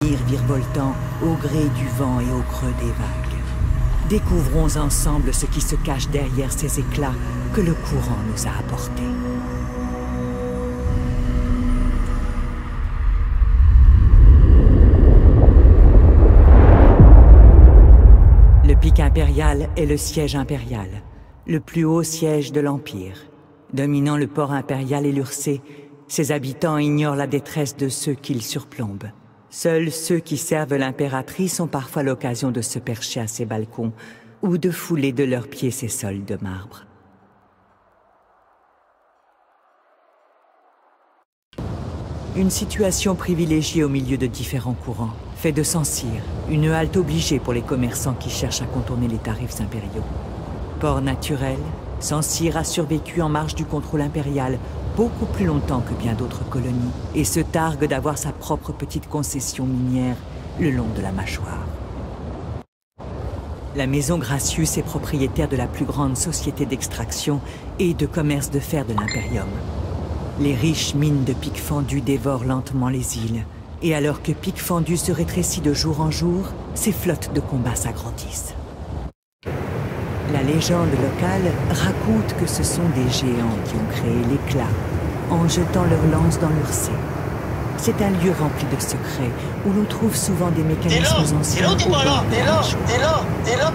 Virevoltant au gré du vent et au creux des vagues. Découvrons ensemble ce qui se cache derrière ces éclats que le courant nous a apportés. Le pic impérial est le siège impérial, le plus haut siège de l'Empire. Dominant le port impérial et l'Ursée, ses habitants ignorent la détresse de ceux qu'ils surplombent. Seuls ceux qui servent l'impératrice ont parfois l'occasion de se percher à ses balcons ou de fouler de leurs pieds ses sols de marbre. Une situation privilégiée au milieu de différents courants fait de Sancir une halte obligée pour les commerçants qui cherchent à contourner les tarifs impériaux. Port naturel, Sancir a survécu en marge du contrôle impérial beaucoup plus longtemps que bien d'autres colonies et se targue d'avoir sa propre petite concession minière le long de la mâchoire. La maison Gracius est propriétaire de la plus grande société d'extraction et de commerce de fer de l'Imperium. Les riches mines de pic fendu dévorent lentement les îles, et alors que pic fendu se rétrécit de jour en jour, ses flottes de combat s'agrandissent. La légende locale raconte que ce sont des géants qui ont créé l'éclat en jetant leurs lances dans l'Ursée. C'est un lieu rempli de secrets où l'on trouve souvent des mécanismes anciens.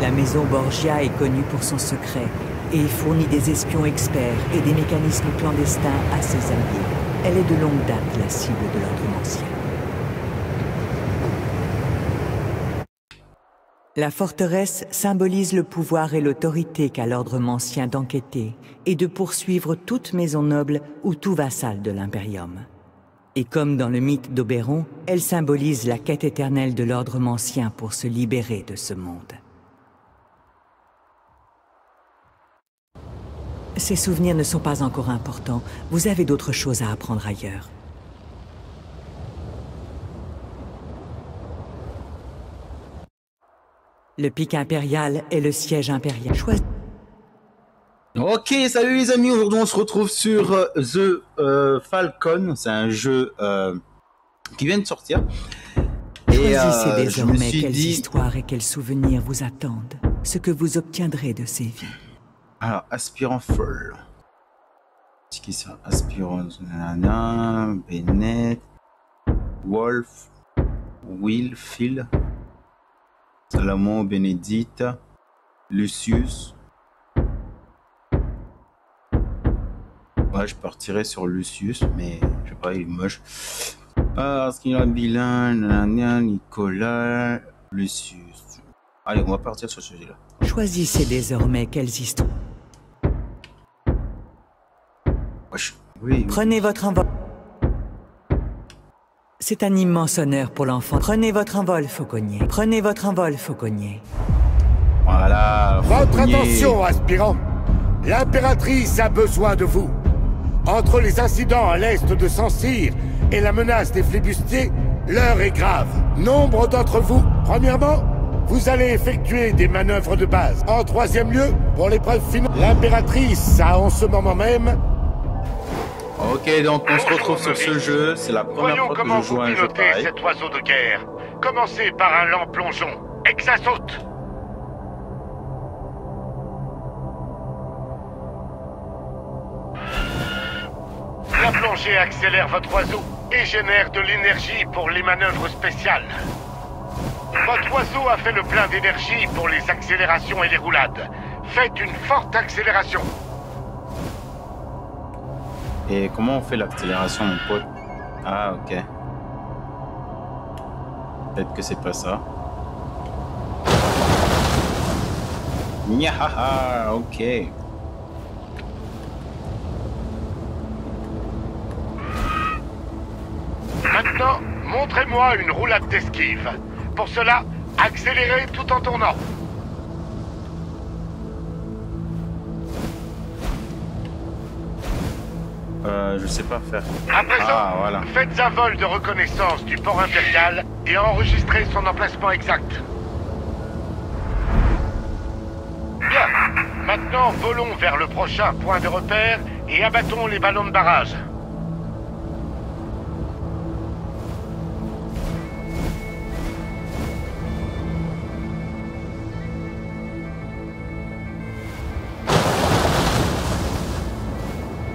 La maison Borgia est connue pour son secret et fournit des espions experts et des mécanismes clandestins à ses alliés. Elle est de longue date la cible de l'ordre ancien. La forteresse symbolise le pouvoir et l'autorité qu'a l'ordre mancien d'enquêter et de poursuivre toute maison noble ou tout vassal de l'Imperium. Et comme dans le mythe d'Oberon, elle symbolise la quête éternelle de l'ordre mancien pour se libérer de ce monde. Ces souvenirs ne sont pas encore importants, vous avez d'autres choses à apprendre ailleurs. Le pic impérial est le siège impérial. Ok, salut les amis, aujourd'hui on se retrouve sur The Falcon, c'est un jeu qui vient de sortir. Choisissez désormais quelles histoires et quels souvenirs vous attendent, ce que vous obtiendrez de ces vies. Alors, Aspirant Fall. C'est qui ça? Aspirant, Nana, Bennett, Wolf, Will, Phil, Salomon, Bénédicte, Lucius. Ouais, je partirais sur Lucius, mais je sais pas, il est moche. Parce qu'il a bilan, Nana, Nicolas, Lucius. Allez, on va partir sur celui-là. Choisissez désormais quelles histoires. Oui. Prenez votre envol. C'est un immense honneur pour l'enfant. Prenez votre envol, fauconnier. Prenez votre envol, fauconnier. Voilà, votre attention, aspirant. L'impératrice a besoin de vous. Entre les incidents à l'est de Sancir et la menace des flibustiers, l'heure est grave. Nombre d'entre vous, premièrement, vous allez effectuer des manœuvres de base. En troisième lieu, pour l'épreuve finale, l'impératrice a en ce moment même... Ok, donc on se retrouve sur ce jeu, c'est la première fois que je joue à un jeu pareil. Cet oiseau de guerre. Commencez par un lent plongeon. Et que ça saute. La plongée accélère votre oiseau et génère de l'énergie pour les manœuvres spéciales. Votre oiseau a fait le plein d'énergie pour les accélérations et les roulades. Faites une forte accélération. Et comment on fait l'accélération, mon pote? Ah, ok. Peut-être que c'est pas ça. Nyahaha, ok. Maintenant, montrez-moi une roulade d'esquive. Pour cela, accélérez tout en tournant. Je sais pas faire. À présent, voilà. Faites un vol de reconnaissance du port impérial et enregistrez son emplacement exact. Bien. Maintenant, volons vers le prochain point de repère et abattons les ballons de barrage.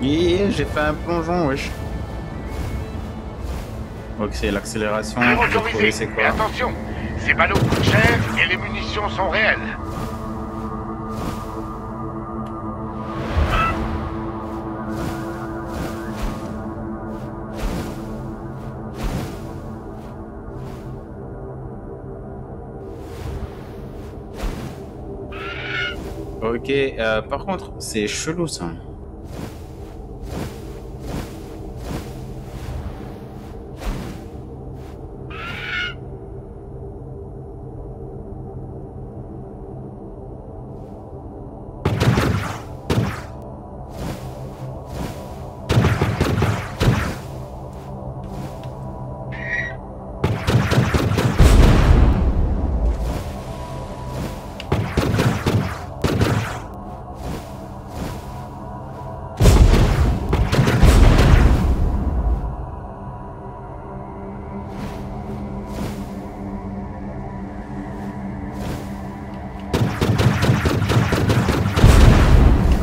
Et j'ai fait un plongeon, wesh. Ok, c'est l'accélération. Tir autorisé, C'est mais quoi? attention, ces ballots coûtent cher et les munitions sont réelles. Ok, par contre, c'est chelou ça.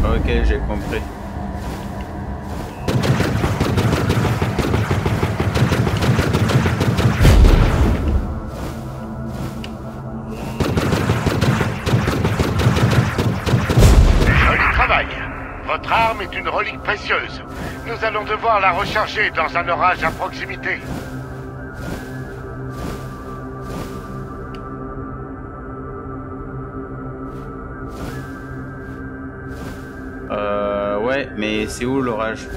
Ok, j'ai compris. Joli travail. Votre arme est une relique précieuse. Nous allons devoir la recharger dans un orage à proximité. Ouais, mais c'est où l'orage?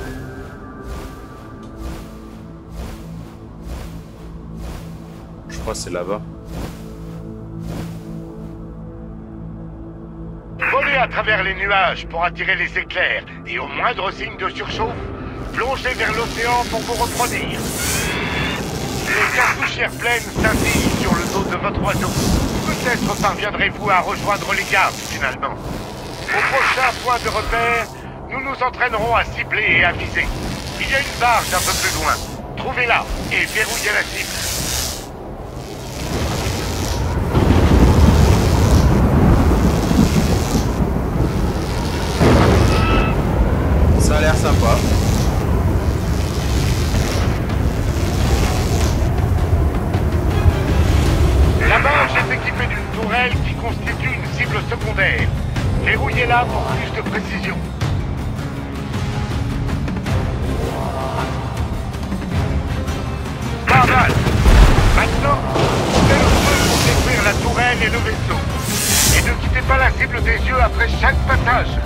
Je crois que c'est là-bas. Volez à travers les nuages pour attirer les éclairs et au moindre signe de surchauffe, plongez vers l'océan pour vous refroidir. Les cartouchières pleines scintillent sur le dos de votre oiseau. Peut-être parviendrez-vous à rejoindre les gardes finalement. Au prochain point de repère, nous nous entraînerons à cibler et à viser. Il y a une barge un peu plus loin. Trouvez-la et verrouillez la cible. Ça a l'air sympa. La barge est équipée d'une tourelle qui constitue une cible secondaire. Verrouillez-la pour plus de précision. Pas mal. Maintenant, faites le feu pour détruire la tourelle et le vaisseau. Et ne quittez pas la cible des yeux après chaque passage.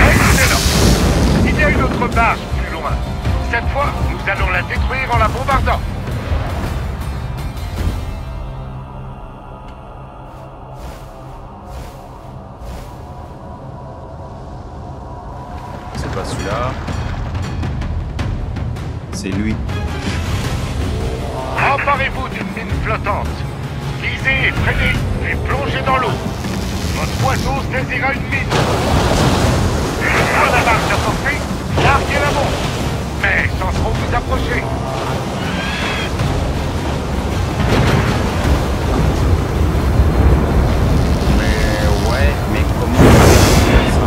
Excellent. Il y a une autre barge plus loin. Cette fois, nous allons la détruire en la bombardant. C'est pas celui-là. C'est lui. Emparez-vous d'une mine flottante. Visez et freinez, puis plongez dans l'eau. Votre oiseau saisira une mine. Une fois la barge apportée, larguez la bombe. Mais sans trop vous approcher. Mais ouais, mais comment on va faire ça?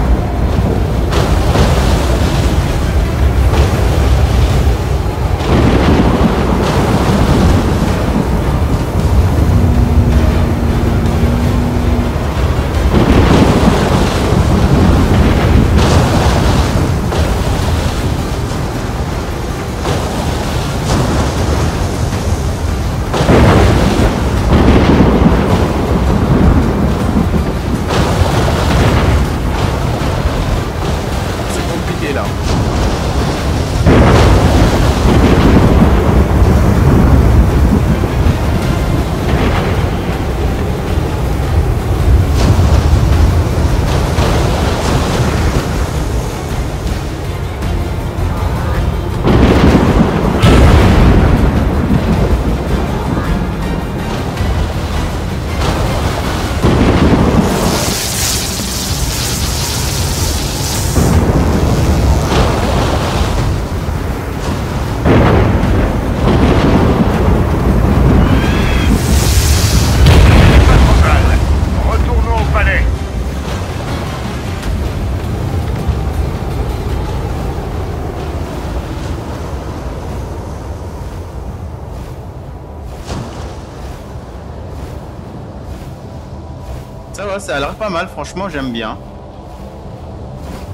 ouais, ça a l'air pas mal, franchement, j'aime bien.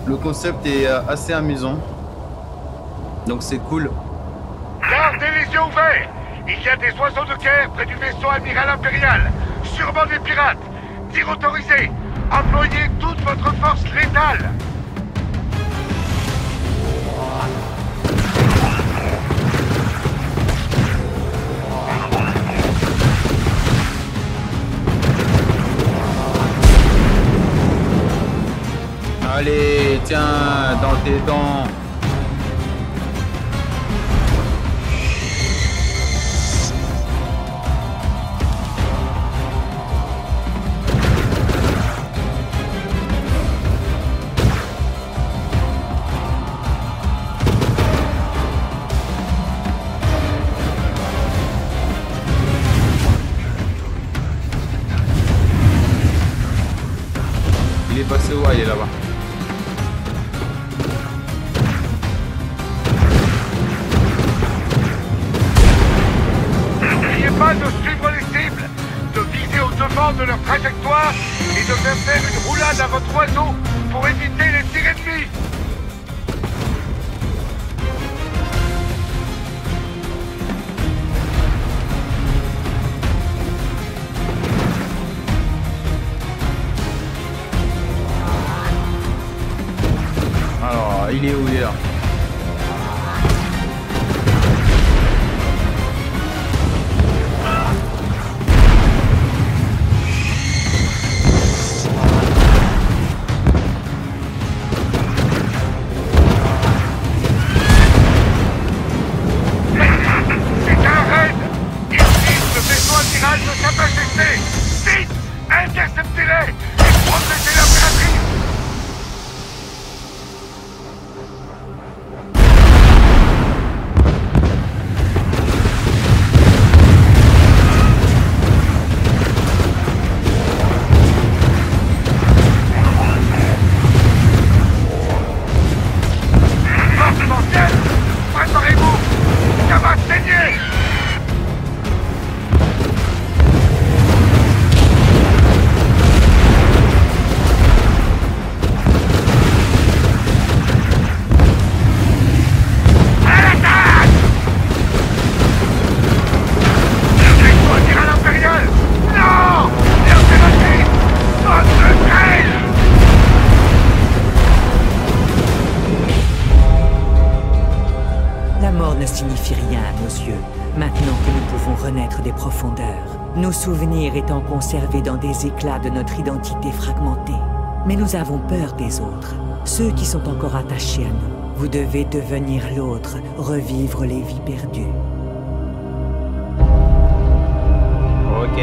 Le concept est assez amusant. Donc c'est cool. Gardez les yeux ouverts. Il y a des oiseaux de guerre près du vaisseau amiral impérial. Sûrement des pirates. Tir autorisé. Employez toute votre force létale. Allez, tiens, dans tes dents. Il est passé où? Ah, il est là-bas. N'oubliez pas de suivre les cibles, de viser au devant de leur trajectoire et de faire une roulade à votre oiseau pour éviter les tirs ennemis. Alors, il est où? Il est là. C'est un raid. Ils visent le vaisseau amiral de Sa Majesté. Vite, interceptez-les et protégez l'impératrice. Force mortelle, préparez-vous. Ça va saigner. À l'attaque! Le vaisseau amiral impérial! Non! L'impératrice! Votre traîne! La mort ne signifie rien à nos yeux, maintenant que nous pouvons renaître des profondeurs. Nos souvenirs étant conservés dans des éclats de notre identité fragmentée. Mais nous avons peur des autres, ceux qui sont encore attachés à nous. Vous devez devenir l'autre, revivre les vies perdues. Ok.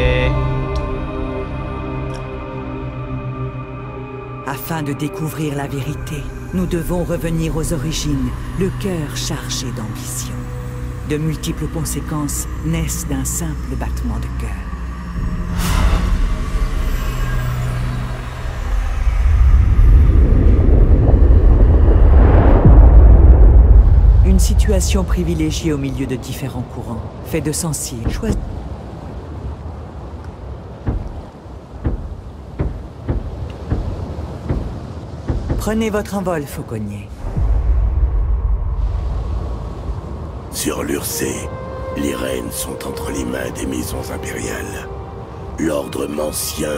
Afin de découvrir la vérité, nous devons revenir aux origines, le cœur chargé d'ambition. De multiples conséquences naissent d'un simple battement de cœur. Une situation privilégiée au milieu de différents courants, fait de sensibles, choisis. Prenez votre envol, fauconnier. Sur l'Ursée, les rênes sont entre les mains des maisons impériales. L'ordre mancien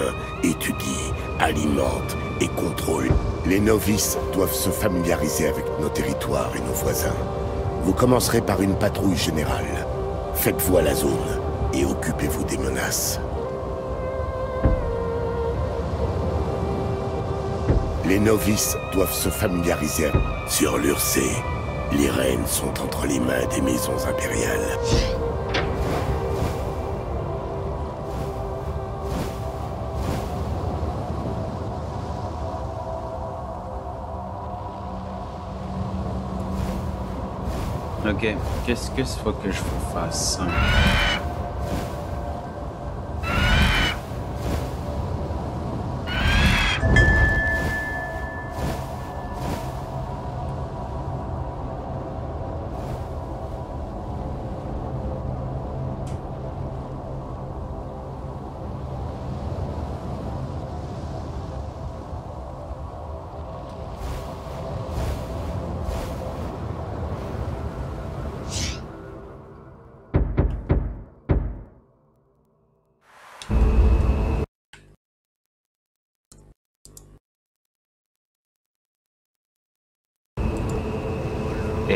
étudie, alimente et contrôle. Les novices doivent se familiariser avec nos territoires et nos voisins. Vous commencerez par une patrouille générale. Faites-vous à la zone et occupez-vous des menaces. Les novices doivent se familiariser. Sur l'Ursée, les rênes sont entre les mains des maisons impériales. Ok, qu'est-ce qu'il faut que je fasse?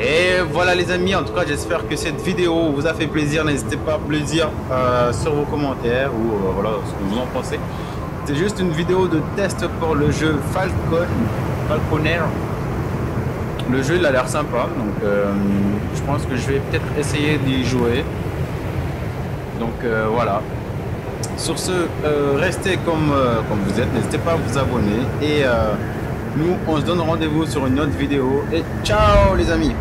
Et voilà les amis, en tout cas j'espère que cette vidéo vous a fait plaisir. N'hésitez pas à me le dire sur vos commentaires ou voilà ce que vous en pensez. C'est juste une vidéo de test pour le jeu Falconer. Le jeu il a l'air sympa, donc je pense que je vais peut-être essayer d'y jouer. Donc voilà. Sur ce, restez comme vous êtes, n'hésitez pas à vous abonner et nous on se donne rendez-vous sur une autre vidéo et ciao les amis.